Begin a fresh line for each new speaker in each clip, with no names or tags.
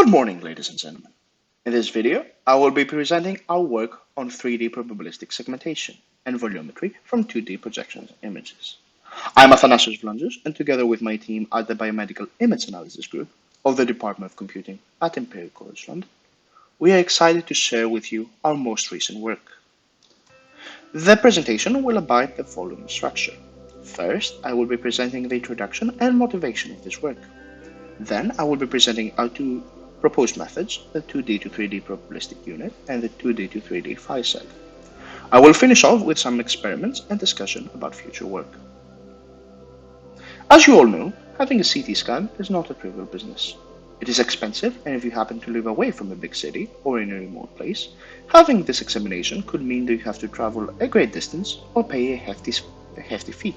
Good morning, ladies and gentlemen. In this video, I will be presenting our work on 3D probabilistic segmentation and volumetry from 2D projection images. I'm Athanasios Vlangios, and together with my team at the Biomedical Image Analysis Group of the Department of Computing at Imperial College London, we are excited to share with you our most recent work. The presentation will abide the following structure. First, I will be presenting the introduction and motivation of this work. Then, I will be presenting our two proposed methods, the 2D to 3D probabilistic unit and the 2D to 3D Phi-Seg. I will finish off with some experiments and discussion about future work. As you all know, having a CT scan is not a trivial business. It is expensive, and if you happen to live away from a big city or in a remote place, having this examination could mean that you have to travel a great distance or pay a hefty fee.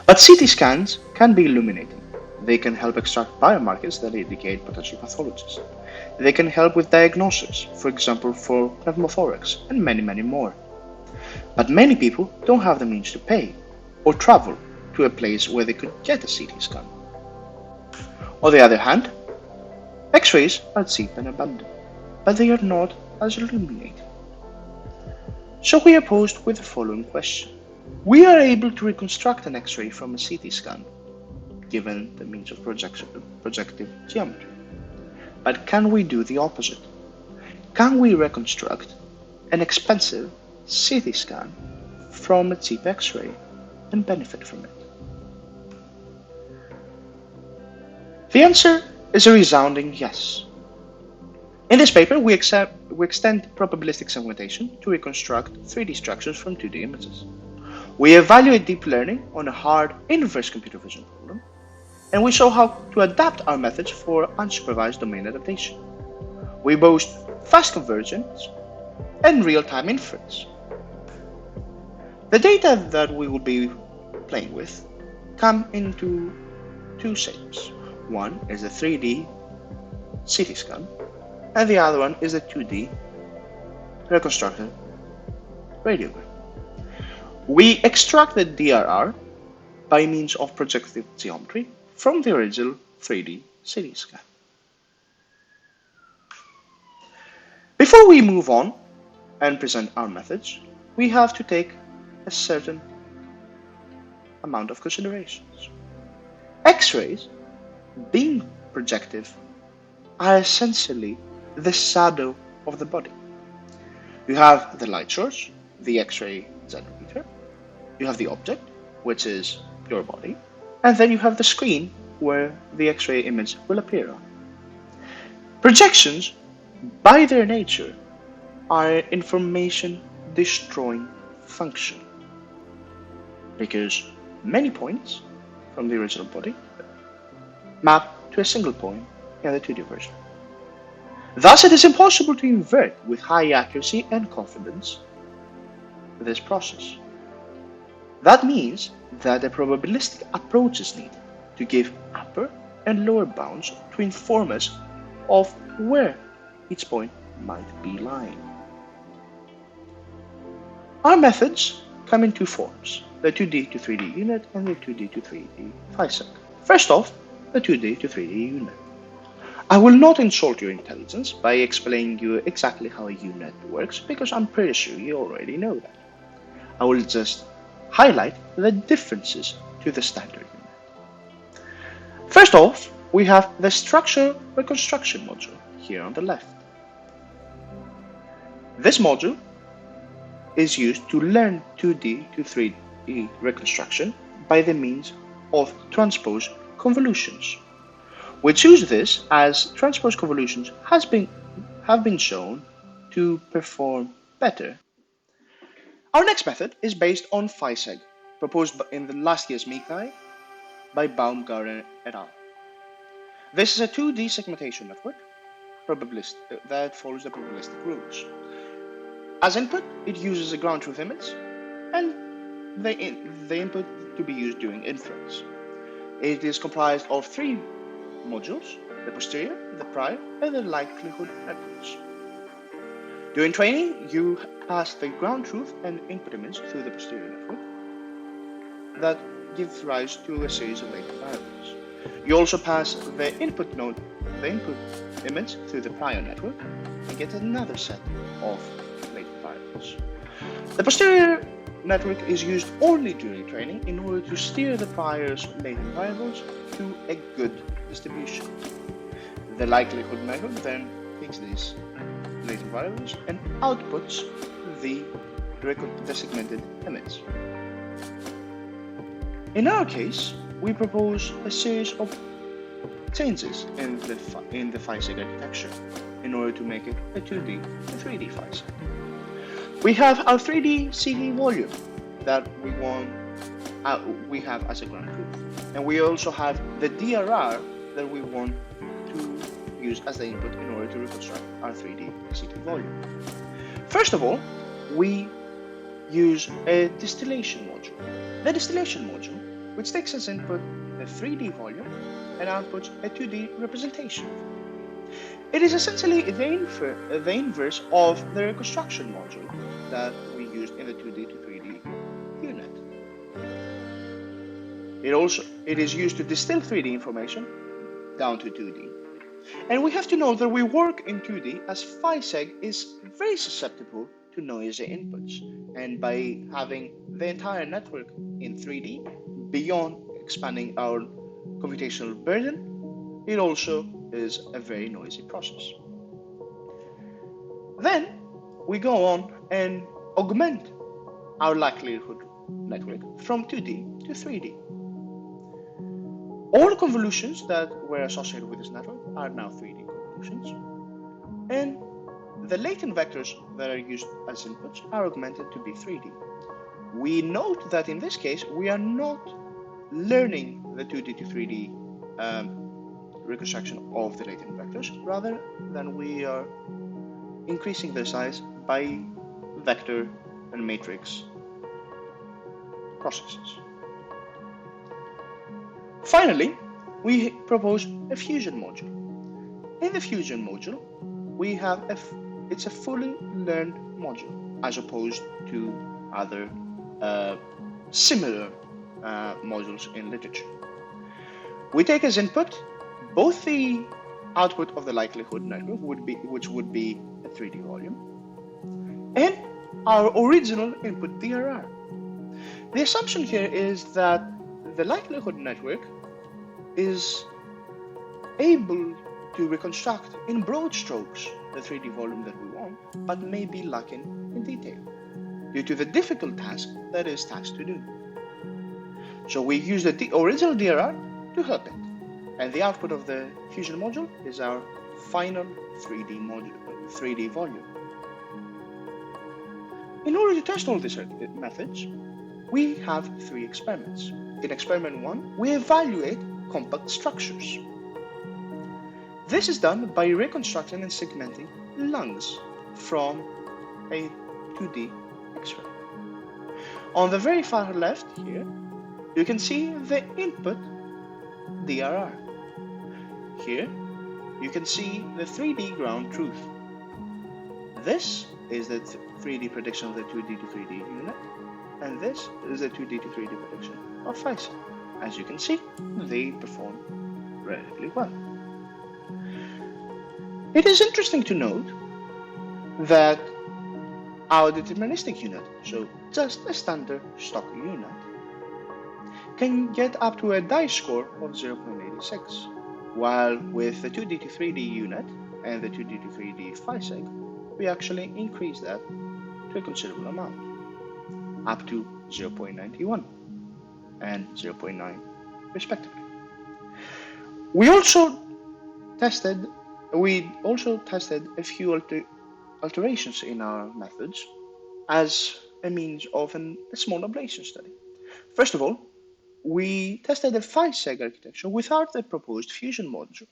But CT scans can be illuminating. They can help extract biomarkers that indicate potential pathologies. They can help with diagnosis, for example for pneumothorax, and many more. But many people don't have the means to pay or travel to a place where they could get a CT scan. On the other hand, X-rays are cheap and abundant, but they are not as illuminating. So we are posed with the following question. We are able to reconstruct an X-ray from a CT scan, given the means of projective geometry. But can we do the opposite? Can we reconstruct an expensive CT scan from a cheap X-ray and benefit from it? The answer is a resounding yes. In this paper, we extend probabilistic segmentation to reconstruct 3D structures from 2D images. We evaluate deep learning on a hard inverse computer vision problem, and we show how to adapt our methods for unsupervised domain adaptation. We boast fast convergence and real-time inference. The data that we will be playing with come into two shapes. One is a 3D CT scan, and the other one is a 2D reconstructed radiogram. We extract the DRR by means of projective geometry from the original 3D CT scan. Before we move on and present our methods, we have to take a certain amount of considerations. X-rays, being projective, are essentially the shadow of the body. You have the light source, the X-ray generator, you have the object, which is your body, and then you have the screen where the X-ray image will appear on. Projections, by their nature, are an information-destroying function, because many points from the original body map to a single point in the 2D version. Thus, it is impossible to invert with high accuracy and confidence this process. That means that a probabilistic approach is needed to give upper and lower bounds to inform us of where each point might be lying. Our methods come in two forms, the 2D to 3D unit and the 2D to 3D Phi-Seg. First off, the 2D to 3D unit. I will not insult your intelligence by explaining you exactly how a unit works, because I'm pretty sure you already know that. I will just highlight the differences to the standard unit. First off, we have the structure reconstruction module here on the left. This module is used to learn 2D to 3D reconstruction by the means of transpose convolutions. We choose this as transpose convolutions have been shown to perform better. Our next method is based on Phi-Seg, proposed in the last year's MICAI by Baumgartner et al. This is a 2D segmentation network that follows the probabilistic rules. As input, it uses a ground truth image and the input to be used during inference. It is comprised of three modules: the posterior, the prior, and the likelihood networks. During training, you pass the ground truth and input image through the posterior network that gives rise to a series of latent variables. You also pass the input node the input image through the prior network and get another set of latent variables. The posterior network is used only during training in order to steer the prior's latent variables to a good distribution. The likelihood network then takes these latent variables and outputs the segmented image. In our case, we propose a series of changes in the Phi-Seg architecture in order to make it a 2D to 3D Phi-Seg. We have our 3D CD volume that we have as a ground truth, and we also have the DRR that we want to use as the input in order to reconstruct our 3D CD volume. First of all, we use a distillation module. The distillation module, which takes as input the 3D volume and outputs a 2D representation. It is essentially the inverse of the reconstruction module that we used in the 2D to 3D unit. It is used to distill 3D information down to 2D. And we have to know that we work in 2D as Phi-Seg is very susceptible to noisy inputs. And by having the entire network in 3D, beyond expanding our computational burden, it also is a very noisy process. Then we go on and augment our likelihood network from 2D to 3D. All convolutions that were associated with this network are now 3D convolutions, and the latent vectors that are used as inputs are augmented to be 3D. We note that in this case, we are not learning the 2D to 3D reconstruction of the latent vectors, rather than we are increasing their size by vector and matrix processes. Finally, we propose a fusion module. In the fusion module, we have it's a fully learned module, as opposed to other similar modules in literature. We take as input both the output of the likelihood network, which would be a 3D volume, and our original input DRR. The assumption here is that the likelihood network is able to reconstruct in broad strokes the 3D volume that we want, but may be lacking in detail due to the difficult task that is tasked to do. So we use the original DRR to help it, and the output of the fusion module is our final 3D volume. In order to test all these methods, we have 3 experiments. In experiment 1, we evaluate compact structures. This is done by reconstructing and segmenting lungs from a 2D X-ray. On the very far left here, you can see the input DRR. Here, you can see the 3D ground truth. This is the 3D prediction of the 2D to 3D unit, and this is the 2D to 3D prediction of Phi-Seg. As you can see, they perform relatively well. It is interesting to note that our deterministic unit, so just a standard stock unit, can get up to a dice score of 0.86, while with the 2D to 3D unit and the 2D to 3D Phi-Seg, we actually increase that to a considerable amount, up to 0.91 and 0.9 respectively. We also tested a few alterations in our methods as a means of a small ablation study. First of all, we tested the Phi-Seg architecture without the proposed fusion module,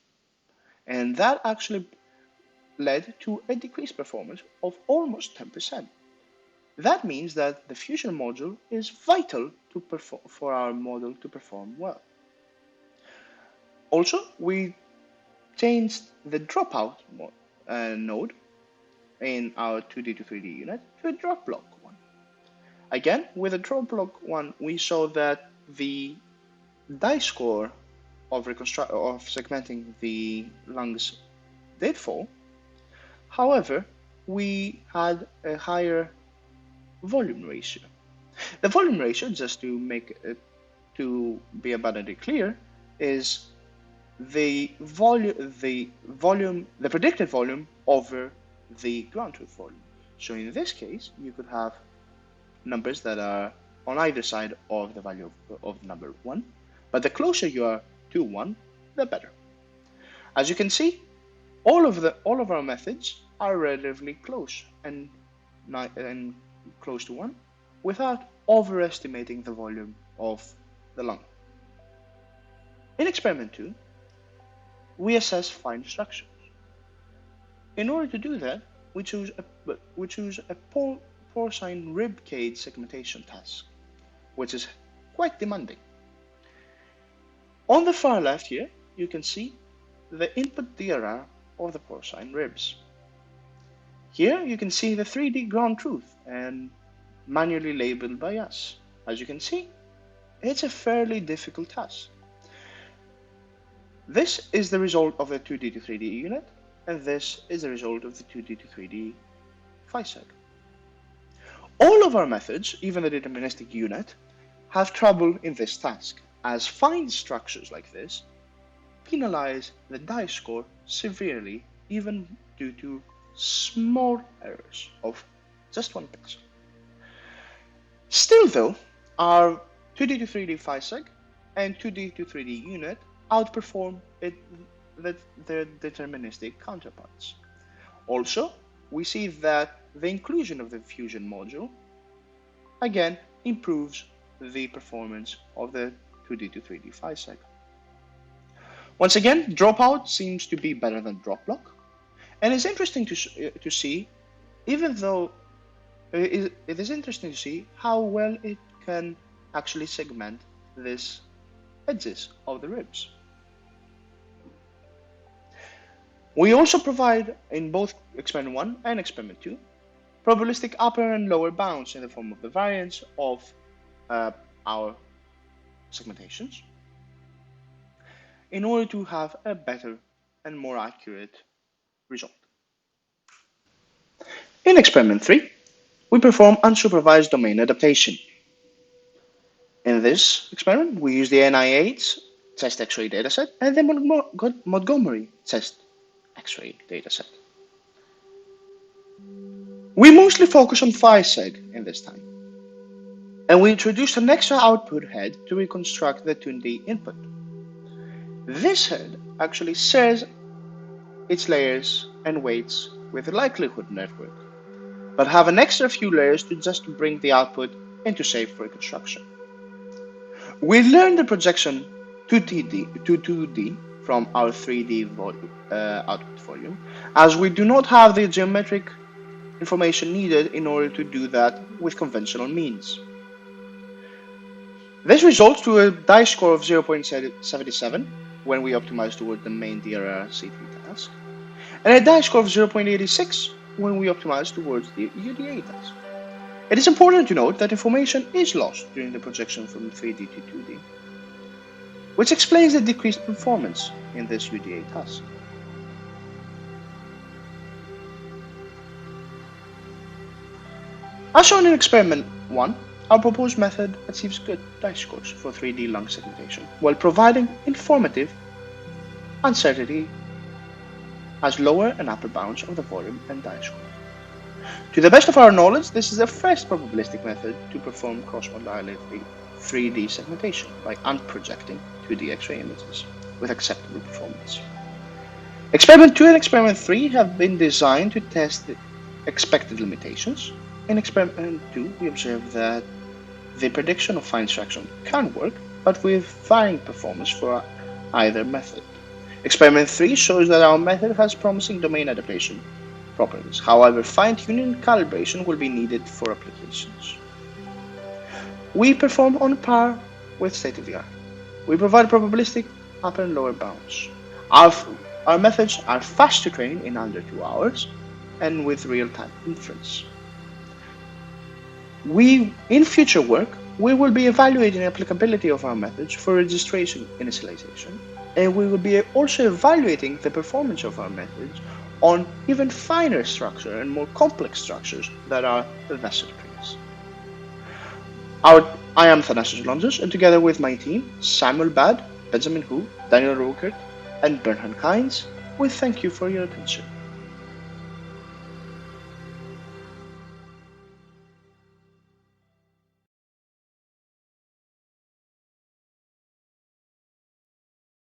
and that actually led to a decreased performance of almost 10%. That means that the fusion module is vital for our model to perform well. Also, we changed the dropout node in our 2D to 3D unit to a drop block one. Again, with a drop block one, we saw that the dice score of segmenting the lungs did fall. However, we had a higher volume ratio. The volume ratio, just to make it to be abundantly clear, is the predicted volume over the ground truth volume. So in this case, you could have numbers that are on either side of the value of number 1, but the closer you are to 1, the better. As you can see, all of our methods are relatively close and close to 1 without overestimating the volume of the lung. In experiment 2, we assess fine structures. In order to do that, we choose a porcine rib cage segmentation task, which is quite demanding. On the far left here, you can see the input DRR of the porcine ribs. Here you can see the 3D ground truth and manually labeled by us. As you can see, it's a fairly difficult task. This is the result of a 2D to 3D unit, and this is the result of the 2D to 3D Phi-Seg. All of our methods, even the deterministic unit, have trouble in this task, as fine structures like this penalize the dice score severely, even due to small errors of just 1 pixel. Still though, our 2D to 3D Phi-Seg and 2D to 3D unit outperform their deterministic counterparts. Also, we see that the inclusion of the fusion module again improves the performance of the 2D to 3D Phi-Seg. Once again, dropout seems to be better than drop block, and it's interesting to see, even though it is interesting to see how well it can actually segment these edges of the ribs. We also provide, in both experiment 1 and experiment 2, probabilistic upper and lower bounds in the form of the variance of our segmentations in order to have a better and more accurate result. In experiment 3, we perform unsupervised domain adaptation. In this experiment, we use the NIH test X-ray dataset and the Montgomery test X-ray dataset. We mostly focus on Phi-Seg in this time, and we introduced an extra output head to reconstruct the 2D input. This head actually shares its layers and weights with the likelihood network, but have an extra few layers to just bring the output into safe reconstruction. We learned the projection to 2D from our 3D output volume, as we do not have the geometric information needed in order to do that with conventional means. This results to a dice score of 0.77 when we optimize toward the main DRR C3 task, and a dice score of 0.86 when we optimize towards the UDA task. It is important to note that information is lost during the projection from 3D to 2D, which explains the decreased performance in this UDA task. As shown in experiment 1, our proposed method achieves good dice scores for 3D lung segmentation, while providing informative uncertainty as lower and upper bounds of the volume and dice score. To the best of our knowledge, this is the first probabilistic method to perform cross-modality 3D segmentation by unprojecting 2D X-ray images with acceptable performance. Experiment 2 and Experiment 3 have been designed to test the expected limitations. In Experiment 2, we observed that the prediction of fine extraction can work, but with varying performance for either method. Experiment 3 shows that our method has promising domain adaptation properties. However, fine-tuning and calibration will be needed for applications. We perform on par with state-of-the-art. We provide probabilistic upper and lower bounds. Our methods are fast to train in under 2 hours and with real-time inference. In future work, we will be evaluating the applicability of our methods for registration initialization and we will be also evaluating the performance of our methods on even finer structure and more complex structures that are the vessel trees. I am Thanasis Londos, and together with my team, Samuel Bad, Benjamin Hu, Daniel Rokert, and Bernhard Kynes, we thank you for your attention.